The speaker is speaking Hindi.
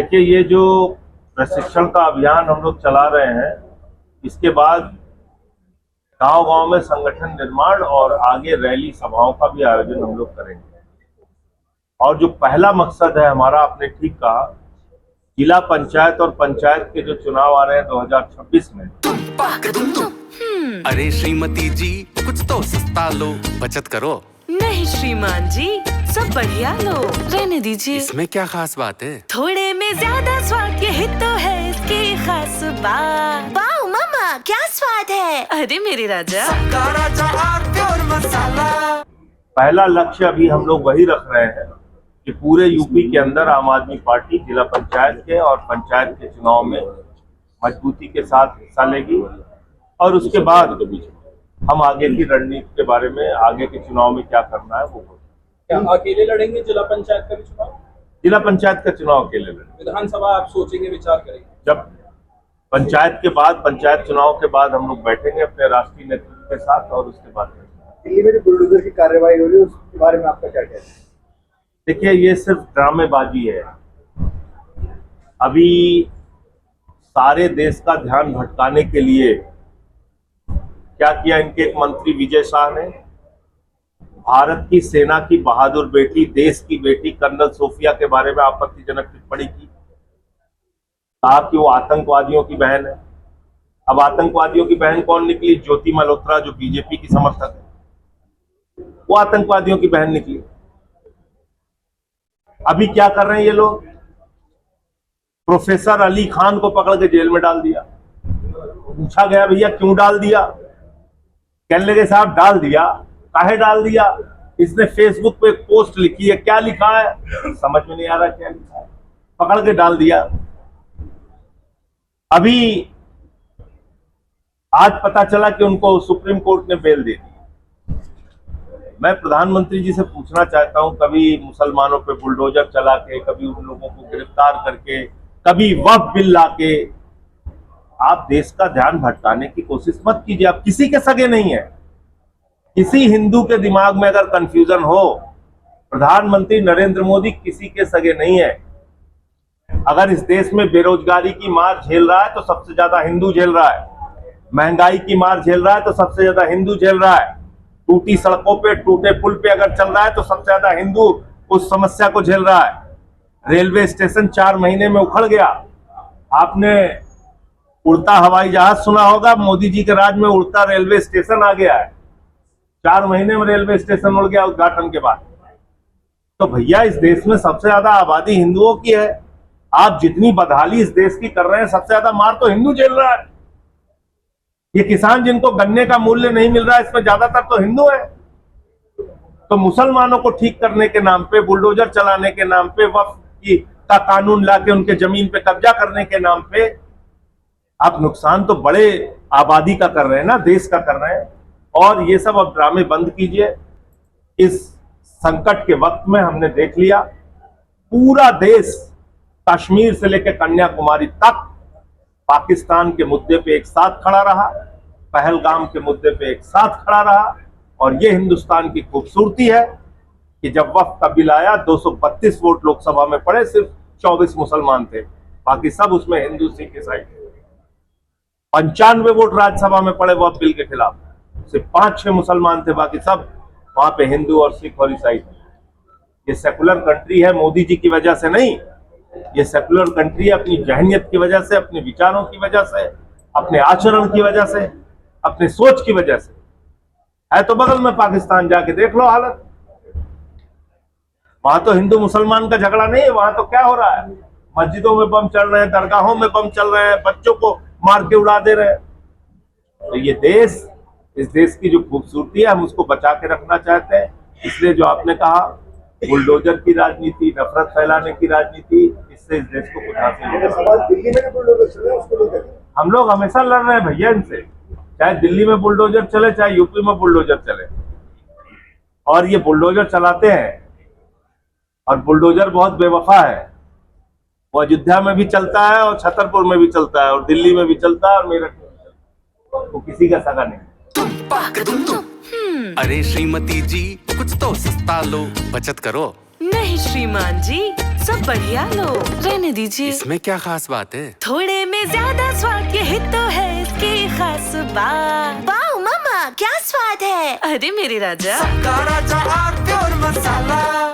देखिए, ये जो प्रशिक्षण का अभियान हम लोग चला रहे हैं, इसके बाद गांव-गांव में संगठन निर्माण और आगे रैली सभाओं का भी आयोजन हम लोग करेंगे। और जो पहला मकसद है हमारा, आपने ठीक कहा, जिला पंचायत और पंचायत के जो चुनाव आ रहे हैं 2026 में, अरे श्रीमती जी, कुछ तो सस्ता लो, बचत करो। नहीं श्रीमान जी, सब बढ़िया लो, रहने दीजिए। इसमें क्या खास बात है? थोड़े में ज्यादा स्वाद, यही तो है इसकी खास बात। वाह मामा, क्या स्वाद है। अरे मेरे राजा, पहला लक्ष्य अभी हम लोग वही रख रहे हैं कि पूरे यूपी के अंदर आम आदमी पार्टी जिला पंचायत के और पंचायत के चुनाव में मजबूती के साथ हिस्सा लेगी। और उसके बाद हम आगे की रणनीति के बारे में, आगे के चुनाव में क्या करना है वो। क्या अकेले लड़ेंगे जिला पंचायत का भी चुनाव? जिला पंचायत का चुनाव अकेले लड़ेंगे। विधानसभा आप सोचेंगे, विचार करेंगे? जब पंचायत के बाद, पंचायत चुनाव के बाद हम लोग बैठेंगे अपने राष्ट्रीय नेतृत्व के साथ और उसके बाद दिल्ली में जो बुलडोजर की कार्रवाई हो रही है उसके बारे में आपका क्या कहना है? देखिए, ये सिर्फ ड्रामेबाजी है। अभी सारे देश का ध्यान भटकाने के लिए क्या किया इनके एक मंत्री विजय शाह ने, भारत की सेना की बहादुर बेटी, देश की बेटी कर्नल सोफिया के बारे में आपत्तिजनक टिप्पणी की, कहा कि वो आतंकवादियों की बहन है। अब आतंकवादियों की बहन कौन निकली? ज्योति मल्होत्रा, जो बीजेपी की समर्थक है, वो आतंकवादियों की बहन निकली। अभी क्या कर रहे हैं ये लोग? प्रोफेसर अली खान को पकड़ के जेल में डाल दिया। पूछा गया, भैया क्यों डाल दिया? कहने लगे, साहब डाल दिया। काहे डाल दिया? इसने फेसबुक पे एक पोस्ट लिखी है। क्या लिखा है समझ में नहीं आ रहा क्या लिखा है, पकड़ के डाल दिया। अभी आज पता चला कि उनको सुप्रीम कोर्ट ने बेल दे दी। मैं प्रधानमंत्री जी से पूछना चाहता हूं, कभी मुसलमानों पे बुलडोजर चला के, कभी उन लोगों को गिरफ्तार करके, कभी वक्फ बिल लाके, आप देश का ध्यान भटकाने की कोशिश मत कीजिए। आप किसी के सगे नहीं है। किसी हिंदू के दिमाग में अगर कंफ्यूजन हो, प्रधानमंत्री नरेंद्र मोदी किसी के सगे नहीं है। अगर इस देश में बेरोजगारी की मार झेल रहा है तो सबसे ज्यादा हिंदू झेल रहा है। महंगाई की मार झेल रहा है तो सबसे ज्यादा हिंदू झेल रहा है। टूटी सड़कों पे, टूटे पुल पे अगर चल रहा है तो सबसे ज्यादा हिंदू उस समस्या को झेल रहा है। रेलवे स्टेशन 4 महीने में उखड़ गया। आपने उड़ता हवाई जहाज सुना होगा, मोदी जी के राज में उड़ता रेलवे स्टेशन आ गया है। 4 महीने में रेलवे स्टेशन उड़ गया उद्घाटन के बाद। तो भैया, इस देश में सबसे ज्यादा आबादी हिंदुओं की है। आप जितनी बदहाली इस देश की कर रहे हैं, सबसे ज्यादा मार तो हिंदू झेल रहा है। ये किसान जिनको गन्ने का मूल्य नहीं मिल रहा है, इसमें ज्यादातर तो हिंदू है। तो मुसलमानों को ठीक करने के नाम पे, बुलडोजर चलाने के नाम पे, वक्फ का कानून लाके उनके जमीन पे कब्जा करने के नाम पे आप नुकसान तो बड़े आबादी का कर रहे हैं ना, देश का कर रहे हैं। और ये सब अब ड्रामे बंद कीजिए। इस संकट के वक्त में हमने देख लिया, पूरा देश कश्मीर से लेकर कन्याकुमारी तक पाकिस्तान के मुद्दे पे एक साथ खड़ा रहा, पहलगाम के मुद्दे पे एक साथ खड़ा रहा। और ये हिंदुस्तान की खूबसूरती है कि जब वक्फ का बिल आया, 232 वोट लोकसभा में पड़े, सिर्फ 24 मुसलमान थे, बाकी सब उसमें हिंदू, सिख, ईसाई थे। 95 वोट राज्यसभा में पड़े वक्फ बिल के खिलाफ, सिर्फ 5-6 मुसलमान थे, बाकी सब वहां पे हिंदू और सिख और ईसाई थे। ये सेकुलर कंट्री है, मोदी जी की वजह से नहीं। ये सेकुलर कंट्री है अपनी जहनियत की वजह से, अपने विचारों की वजह से, अपने आचरण की वजह से, अपने सोच की वजह से। है तो बगल में पाकिस्तान, जाके देख लो हालत। वहां तो हिंदू मुसलमान का झगड़ा नहीं है, वहां तो क्या हो रहा है? मस्जिदों में बम चल रहे हैं, दरगाहों में बम चल रहे हैं, बच्चों को मार के उड़ा दे रहे हैं। तो ये देश, इस देश की जो खूबसूरती है, हम उसको बचा के रखना चाहते हैं। इसलिए जो आपने कहा, बुलडोजर की राजनीति, नफरत फैलाने की राजनीति, इससे इस देश को कुछ हासिल नहीं होगा। दिल्ली में जो बुलडोजर चले उसको लेकर हम लोग हमेशा लड़ रहे हैं भैया इनसे, चाहे दिल्ली में बुलडोजर चले, चाहे यूपी में बुलडोजर चले। और ये बुलडोजर चलाते हैं, और बुलडोजर बहुत बेवफा है। वो अयोध्या में भी चलता है, और छतरपुर में भी चलता है, और दिल्ली में भी चलता है, और मेरठ में भी चलता है। वो किसी का सगा नहीं। अरे श्रीमती जी, कुछ तो सस्ता लो, बचत करो। नहीं श्रीमान जी, सब बढ़िया लो, रहने दीजिए। इसमें क्या खास बात है? थोड़े में ज्यादा स्वाद, यही तो है इसकी खास बात। वाह मम्मा क्या स्वाद है। अरे मेरे राजा। राजा और प्योर मसाला।